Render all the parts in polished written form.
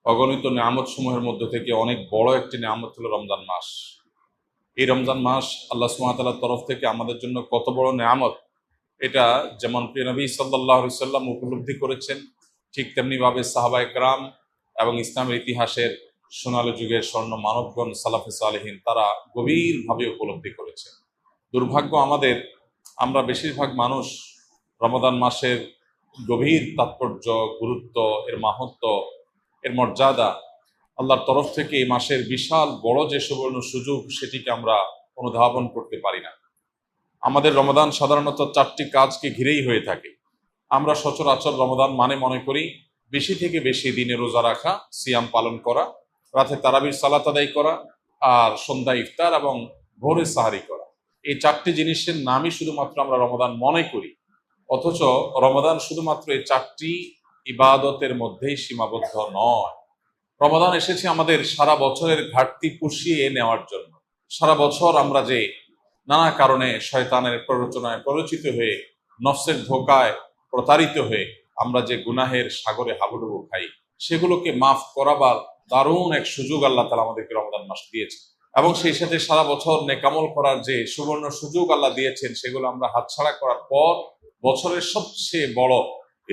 অগণিত নিয়ামত সমূহের মধ্যে থেকে অনেক বড় একটি নিয়ামত হলো রমজান মাস। এই রমজান মাস আল্লাহ সুবহানাহু ওয়া তাআলার তরফ থেকে আমাদের জন্য কত বড় নিয়ামত, এটা যেমন প্রিয় নবী সাল্লাল্লাহু আলাইহি সাল্লাম উপলব্ধি করেছেন, ঠিক তেমনিভাবে সাহাবায়ে কেরাম এবং ইসলামের ইতিহাসের সোনালী যুগের স্বর্ণ মানবগণ সালাফে সালেহিন তারা গভীরভাবে উপলব্ধি করেছে। দুর্ভাগ্য আমাদের, আমরা বেশিরভাগ মানুষ রমাদান মাসের গভীর তাৎপর্য, গুরুত্ব, এর মাহাত্ম্য, এর মর্যাদা, আল্লাহর তরফ থেকে এই মাসের বিশাল বড় যে সুবর্ণ সুযোগ, সেটিকে আমরা অনুধাবন করতে পারি না। আমাদের রমাদান সাধারণত 4টি কাজকে ঘিরেই হয়ে থাকে। আমরা সচরাচর রমাদান মানে মনে করি বেশি থেকে বেশি দিনে রোজা রাখা, সিয়াম পালন করা, রাতে তারাবির সালাত আদায় করা, আর সন্ধ্যা ইফতার এবং ভোরে সাহারি করা। এই 4টি জিনিসের নামই শুধুমাত্র আমরা রমাদান মনে করি, অথচ রমাদান শুধুমাত্র এই 4টি ইবাদতের মধ্যেই সীমাবদ্ধ নয়। রমাদান এসেছে আমাদের সারা বছরের ঘাটতি পুষিয়ে নেওয়ার জন্য। সারা বছর আমরা যে নানা কারণে শয়তানের প্ররোচনায় প্ররোচিত হয়ে, নফসের ধোকায় প্রতারিত হয়ে আমরা যে গুনাহের সাগরে হাবুডুবু খাই, সেগুলোকে মাফ করাবার দারুণ এক সুযোগ আল্লাহ তাআলা আমাদেরকে রমাদান মাস দিয়েছে। এবং সেই সাথে সারা বছর নেকামল করার যে সুবর্ণ সুযোগ আল্লাহ দিয়েছেন, সেগুলো আমরা হাতছাড়া করার পর বছরের সবচেয়ে বড়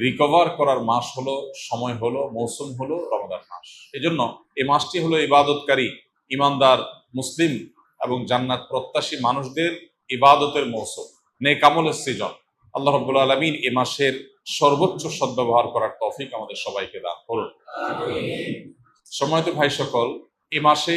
রিকভার করার মাস হলো, সময় হলো, মৌসুম হলো রমাদান মাস। এই জন্য এই মাসটি হলো ইবাদতকারী, ইমানদার মুসলিম এবং জান্নাত প্রত্যাশী মানুষদের ইবাদতের মৌসুম, নেক আমলের সিজন। আল্লাহ রাব্বুল আলামিন এই মাসের সর্বোচ্চ সদ্ব্যবহার করার তৌফিক আমাদের সবাইকে দান করুন। সম্মানিত ভাই সকল, এই মাসে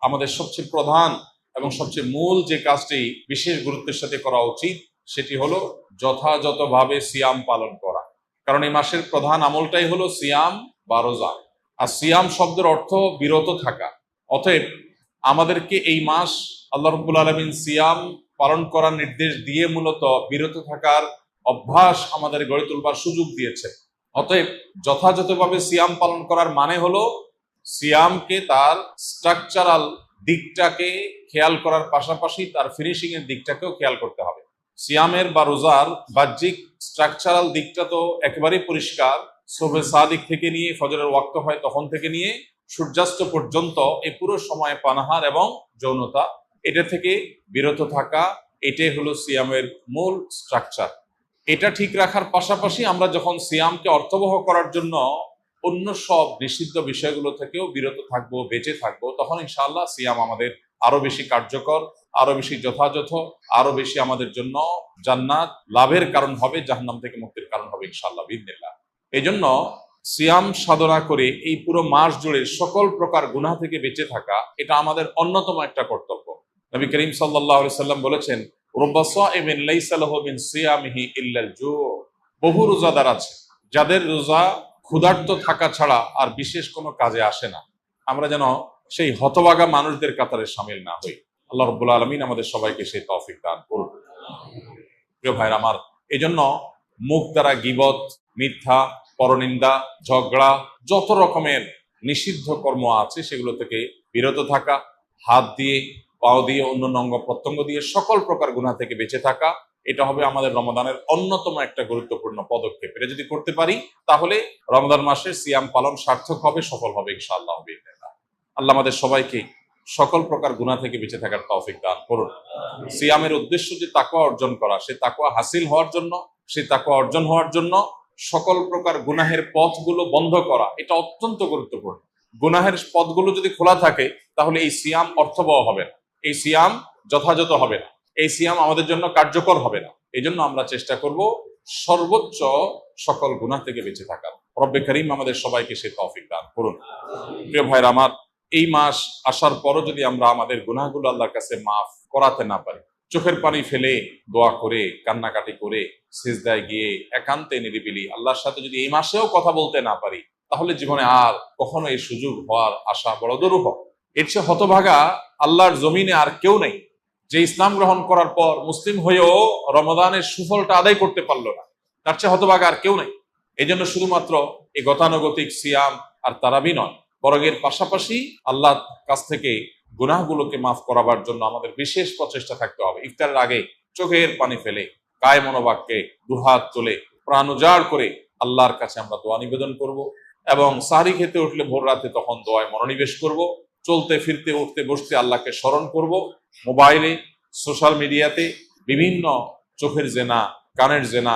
আমাদের সবচেয়ে প্রধান এবং সবচেয়ে মূল যে কাজটি বিশেষ গুরুত্বের সাথে করা উচিত, সেটি হলো যথাযথভাবে সিয়াম পালন করা। কারণ এই মাসের প্রধান আমলটাই হলো সিয়াম বা রোজা। আর সিয়াম শব্দের অর্থ বিরত থাকা। অতএব আমাদেরকে এই মাস আল্লাহ রাব্বুল আলামিন সিয়াম পালন করার নির্দেশ দিয়ে মূলত বিরত থাকার অভ্যাস আমাদের গড়ে তুলবার সুযোগ দিয়েছে। অতএব যথাযথভাবে সিয়াম পালন করার মানে হলো সিয়ামকে তার স্ট্রাকচারাল দিকটাকে খেয়াল করার পাশাপাশি তার ফিনিশিং এর দিকটাকেও খেয়াল করতে হবে। সিয়ামের বা রোজার বাহ্যিক স্ট্রাকচারাল দিকটা তো একেবারেই পরিষ্কার। সুবহে সাদিক থেকে নিয়ে ফজরের ওয়াক্ত হয় তখন থেকে নিয়ে সূর্যাস্ত পর্যন্ত এই পুরো সময় পানাহার এবং যৌনতা, এটা থেকে বিরত থাকা, এটাই হলো সিয়ামের মূল স্ট্রাকচার। এটা ঠিক রাখার পাশাপাশি আমরা যখন সিয়ামকে অর্থবহ করার জন্য অন্য সব নিষিদ্ধ বিষয়গুলো থেকেও বিরত থাকবো, বেঁচে থাকবো, তখন ইনশাআল্লাহ সিয়াম আমাদের আরো বেশি কার্যকর, আরো বেশি যথাযথ, আরো বেশি আমাদের জন্য জান্নাত লাভের কারণ হবে, জাহান্নাম থেকে মুক্তির কারণ হবে ইনশাআল্লাহ বিইذনিল্লাহ। এই জন্য সিয়াম সাধনা করে এই পুরো মাস জুড়ে সকল প্রকার গুনাহ থেকে বেঁচে থাকা, এটা আমাদের অন্যতম একটা কর্তব্য। নবী করিম সাল্লাল্লাহু আলাইহি সাল্লাম বলেছেন, রুব্বা সাইমিন লাইসা লাহু মিন সিয়ামিহি ইল্লাল জু। বহু রোজাদার আছে যাদের রোজা ক্ষুধার্ত থাকা ছাড়া আর বিশেষ কোনো কাজে আসে না। আমরা যেন সেই হতভাগা মানুষদের কাতারে শামিল না হই। আল্লাহ রাব্বুল আলামিন আমাদের সবাইকে সেই তৌফিক দান করুন। প্রিয় ভাইরা আমার, এই জন্য মুখ দ্বারা গীবত, মিথ্যা, পরনিন্দা, ঝগড়া, যত রকমের নিষিদ্ধ কর্ম আছে সেগুলো থেকে বিরত থাকা, হাত দিয়ে, পাও দিয়ে, অন্য অঙ্গ প্রত্যঙ্গ দিয়ে সকল প্রকার গুনাহ থেকে বেঁচে থাকা, এটা হবে আমাদের রমাদানের অন্যতম একটা গুরুত্বপূর্ণ পদক্ষেপ। এটা যদি করতে পারি তাহলে রমজান মাসের সিয়াম পালন সার্থক হবে, সফল হবে ইনশাআল্লাহ বিইذনিল্লাহ। আল্লাহ আমাদের সবাইকে সকল প্রকার গুনাহ থেকে বেঁচে থাকার তৌফিক দান করুন। সিয়ামের উদ্দেশ্য যে তাকওয়া অর্জন করা, সে তাকওয়া হাসিল হওয়ার জন্য, সে তাকওয়া অর্জন হওয়ার জন্য সকল প্রকার গুনাহের পথগুলো বন্ধ করা, এটা অত্যন্ত গুরুত্বপূর্ণ। গুনাহের পথগুলো যদি খোলা থাকে তাহলে এই সিয়াম অর্থবহ হবে না, এই সিয়াম যথাযথ হবে না, এই সিয়াম আমাদের জন্য কার্যকর হবে না। এই জন্য আমরা চেষ্টা করব সর্বোচ্চ সকল গুনাহ থেকে বেঁচে থাকার। রব্বে করিম আমাদের সবাইকে সেই তৌফিক দান করুন। প্রিয় ভাইরা আমার, এই মাস আসার পরও যদি আমরা আমাদের গুনাহগুলো আল্লাহর কাছে মাফ করাতে না পারি, চোখের পানি ফেলে দোয়া করে, কান্নাকাটি করে, সিজদায় গিয়ে একান্তে নিরিবিলি আল্লাহর সাথে যদি এই মাসেও কথা বলতে না পারি, তাহলে জীবনে আর কখনো এই সুযোগ হওয়ার আশা বড় দুরূহ। এর চেয়ে হতভাগা আল্লাহর জমিনে আর কেউ নেই, যে ইসলাম গ্রহণ করার পর মুসলিম হয়েও রমাদানের সুফলটা আদায় করতে পারলো না। তার চেয়ে হতভাগা আর কেউ নেই। এই জন্য শুধুমাত্র এই গতানুগতিক সিয়াম আর তারাবি নয়, বরং এর পাশাপাশি আল্লাহর কাছ থেকে গুনাহগুলোকে মাফ করাবার জন্য আমাদের বিশেষ প্রচেষ্টা থাকতে হবে। ইফতারের আগে চোখের পানি ফেলে, কায় মনোবাক্যে দুহাত তুলে, প্রাণ উজাড় করে আল্লাহর কাছে আমরা দোয়া নিবেদন করব। এবং সাহরি খেতে উঠলে ভোর রাতে তখন দোয়ায় মনোনিবেশ করব। চলতে ফিরতে উঠতে বসতে আল্লাহকে স্মরণ করব। মোবাইলে, সোশ্যাল মিডিয়াতে বিভিন্ন চোখের জেনা, কানের জেনা,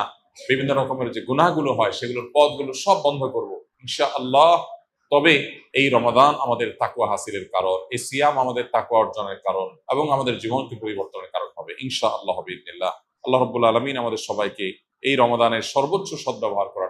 বিভিন্ন রকমের যে গুনাহগুলো হয় সেগুলোর পথগুলো সব বন্ধ করব ইনশা আল্লাহ। তবে এই রমাদান আমাদের তাকওয়া হাসিলের কারণ, এই সিয়াম আমাদের তাকওয়া অর্জনের কারণ এবং আমাদের জীবনকে পরিবর্তনের কারণ হবে ইনশা আল্লাহ বিইذনিল্লাহ। আল্লাহ রাব্বুল আলামিন আমাদের সবাইকে এই রমাদানের সর্বোচ্চ সদ্ব্যবহার করার